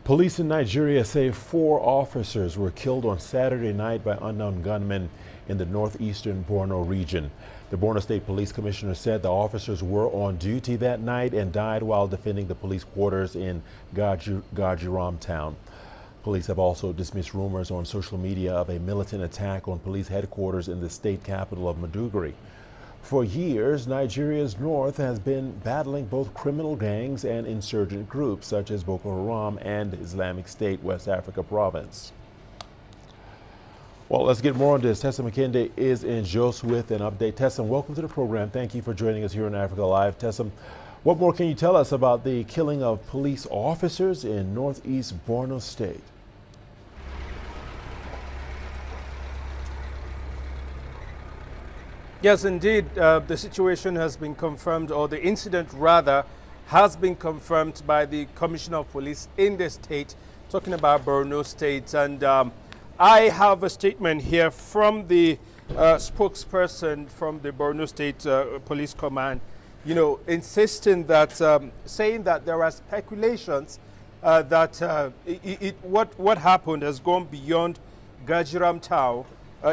Police in Nigeria say 4 officers were killed on Saturday night by unknown gunmen in the northeastern Borno region. The Borno State Police Commissioner said the officers were on duty that night and died while defending the police quarters in Gajiram town. Police have also dismissed rumors on social media of a militant attack on police headquarters in the state capital of Maiduguri. For years, Nigeria's north has been battling both criminal gangs and insurgent groups such as Boko Haram and Islamic State West Africa province. Well, let's get more on this. Tessa McKinney is in Jos with an update. Tessa, welcome to the program. Thank you for joining us here on Africa Live. Tessa, what more can you tell us about the killing of police officers in northeast Borno State? Yes, indeed, the situation has been confirmed, or the incident rather, has been confirmed by the Commissioner of Police in the state, talking about Borno State. And I have a statement here from the spokesperson from the Borno State Police Command, insisting that, saying that there are speculations that what happened has gone beyond Gajiram town.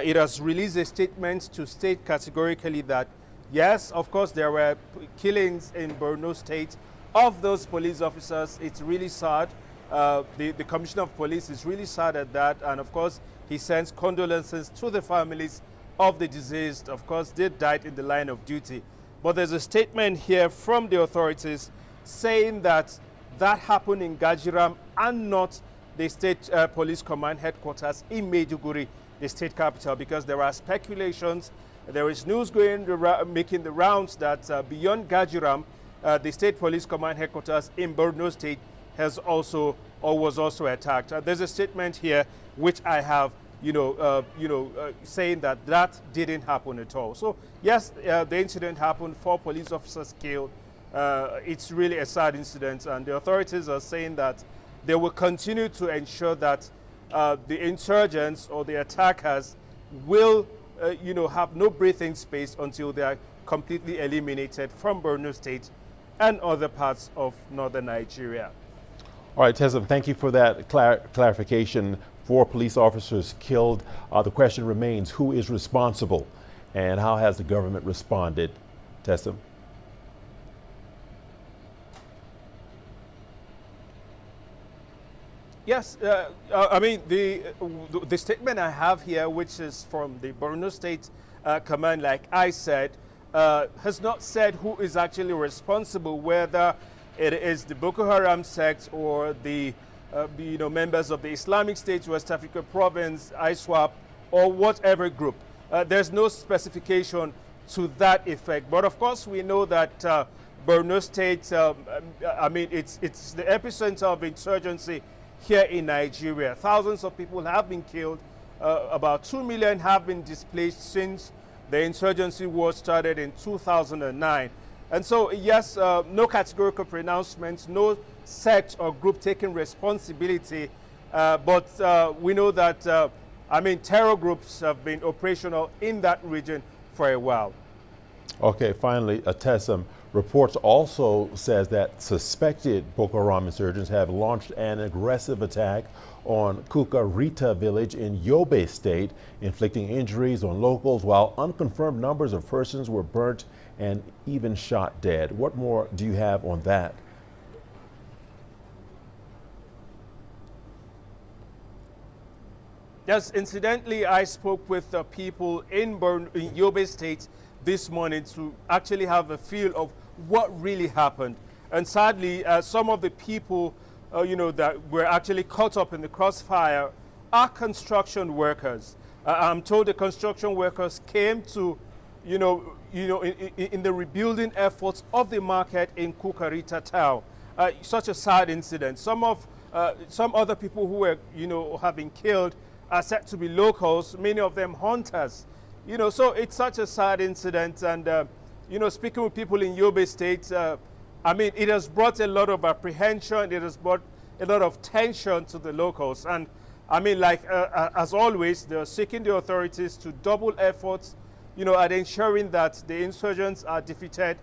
It has released a statement to state categorically that, yes, of course, there were killings in Borno State of those police officers. It's really sad. The Commissioner of Police is really sad at that. And, of course, he sends condolences to the families of the deceased. Of course, they died in the line of duty. But there's a statement here from the authorities saying that that happened in Gajiram and not the State Police Command headquarters in Maiduguri, the state capital, because there are speculations. There is news making the rounds that beyond Gajiram, the State Police Command headquarters in Borno State has also or was also attacked. There's a statement here which I have, saying that that didn't happen at all. So yes, the incident happened. 4 police officers killed. It's really a sad incident, and the authorities are saying that they will continue to ensure that the insurgents or the attackers will, have no breathing space until they are completely eliminated from Borno State and other parts of northern Nigeria. All right, Tessa, thank you for that clarification. 4 police officers killed. The question remains, who is responsible and how has the government responded? Tessa? Yes, I mean, the statement I have here, which is from the Borno State Command, like I said, has not said who is actually responsible, whether it is the Boko Haram sect or the members of the Islamic State West Africa province, ISWAP, or whatever group. There's no specification to that effect. But of course, we know that Borno State, it's the epicenter of insurgency here in Nigeria. Thousands of people have been killed. About 2 million have been displaced since the insurgency war started in 2009. And so, yes, no categorical pronouncements, no sect or group taking responsibility. But we know that, terror groups have been operational in that region for a while. Okay, finally, Tessa, reports also says that suspected Boko Haram insurgents have launched an aggressive attack on Kukarita village in Yobe State, inflicting injuries on locals, while unconfirmed numbers of persons were burnt and even shot dead. What more do you have on that? Yes, incidentally, I spoke with people in Yobe State this morning to actually have a feel of what really happened. And sadly, some of the people, that were actually caught up in the crossfire are construction workers. I'm told the construction workers came to, in the rebuilding efforts of the market in Kukarita town. Such a sad incident. Some other people who were, have been killed are said to be locals, many of them hunters. So it's such a sad incident. And, speaking with people in Yobe State, it has brought a lot of apprehension. It has brought a lot of tension to the locals. And, as always, they're seeking the authorities to double efforts, at ensuring that the insurgents are defeated,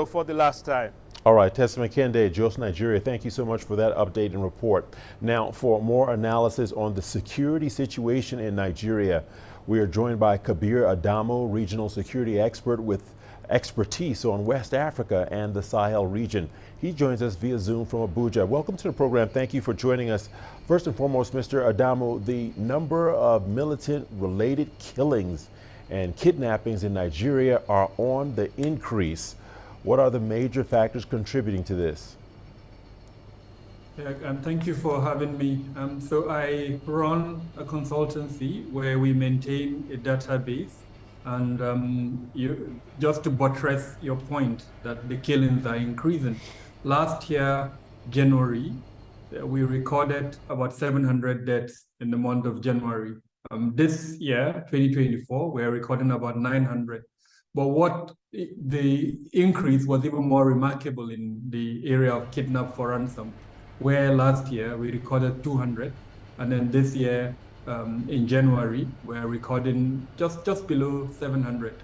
for the last time. All right, Tessa McKende, Jos, Nigeria, thank you so much for that update and report. Now, for more analysis on the security situation in Nigeria, we are joined by Kabir Adamu, regional security expert with expertise on West Africa and the Sahel region. He joins us via Zoom from Abuja. Welcome to the program. Thank you for joining us. First and foremost, Mr. Adamu, the number of militant-related killings and kidnappings in Nigeria are on the increase. What are the major factors contributing to this? Thank you for having me. So I run a consultancy where we maintain a database, and just to buttress your point that the killings are increasing. Last year, January, we recorded about 700 deaths in the month of January. This year, 2024, we're recording about 900. But what the increase was even more remarkable in the area of kidnap for ransom, where last year we recorded 200, and then this year in January we're recording just below 700.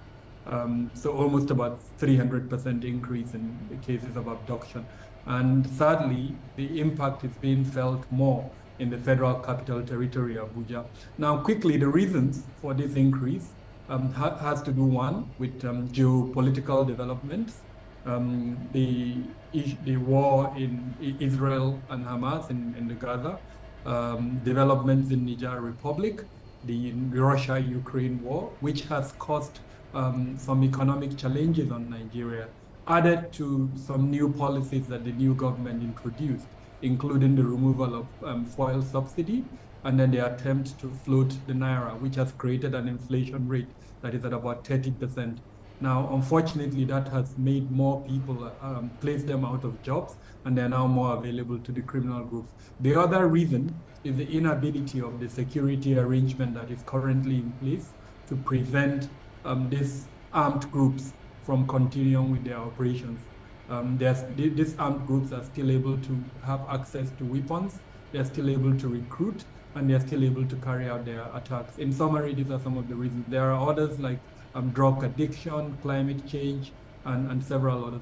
So almost about 300% increase in the cases of abduction. And sadly, the impact is being felt more in the Federal Capital Territory, Abuja. Now, quickly, the reasons for this increase has to do, one, with geopolitical developments, the war in Israel and Hamas in the Gaza, developments in Niger Republic, the Russia-Ukraine war, which has caused some economic challenges on Nigeria, added to some new policies that the new government introduced, including the removal of fuel subsidy, and then the attempt to float the naira, which has created an inflation rate that is at about 30%. Now, unfortunately, that has made more people, place them out of jobs, and they're now more available to the criminal groups. The other reason is the inability of the security arrangement that is currently in place to prevent these armed groups from continuing with their operations. These armed groups are still able to have access to weapons, they're still able to recruit, and they're still able to carry out their attacks. In summary, these are some of the reasons. There are others like drug addiction, climate change, and several others.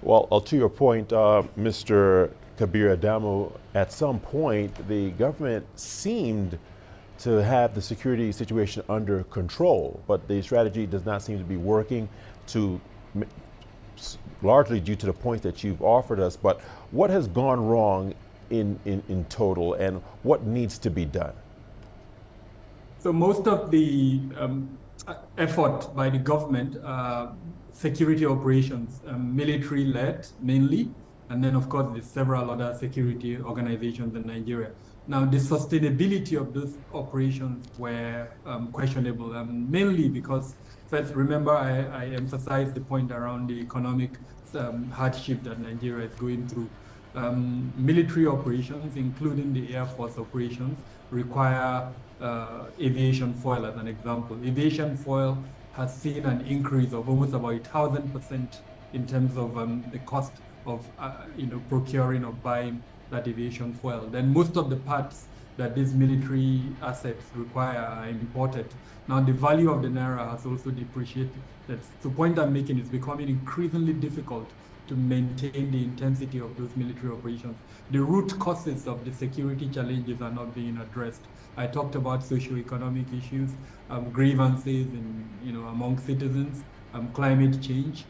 Well, to your point, Mr. Kabir Adamu, at some point, the government seemed to have the security situation under control, but the strategy does not seem to be working, largely due to the point that you've offered us. But what has gone wrong in total, and what needs to be done? So most of the effort by the government, security operations, military-led mainly, and then of course there's several other security organizations in Nigeria. Now the sustainability of those operations were questionable, mainly because, first, remember I emphasized the point around the economic hardship that Nigeria is going through. Military operations, including the Air Force operations, require aviation fuel as an example. Aviation fuel has seen an increase of almost about 1,000% in terms of the cost of procuring or buying that aviation fuel. Then most of the parts that these military assets require are imported. Now the value of the naira has also depreciated. That's the point I'm making. Is becoming increasingly difficult to maintain the intensity of those military operations. The root causes of the security challenges are not being addressed. I talked about socio-economic issues, grievances among citizens, climate change,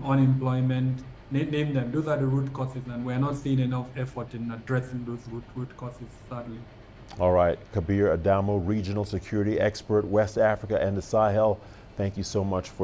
unemployment, name them. Those are the root causes, and we're not seeing enough effort in addressing those root causes, sadly. All right, Kabir Adamu, regional security expert, West Africa and the Sahel. Thank you so much for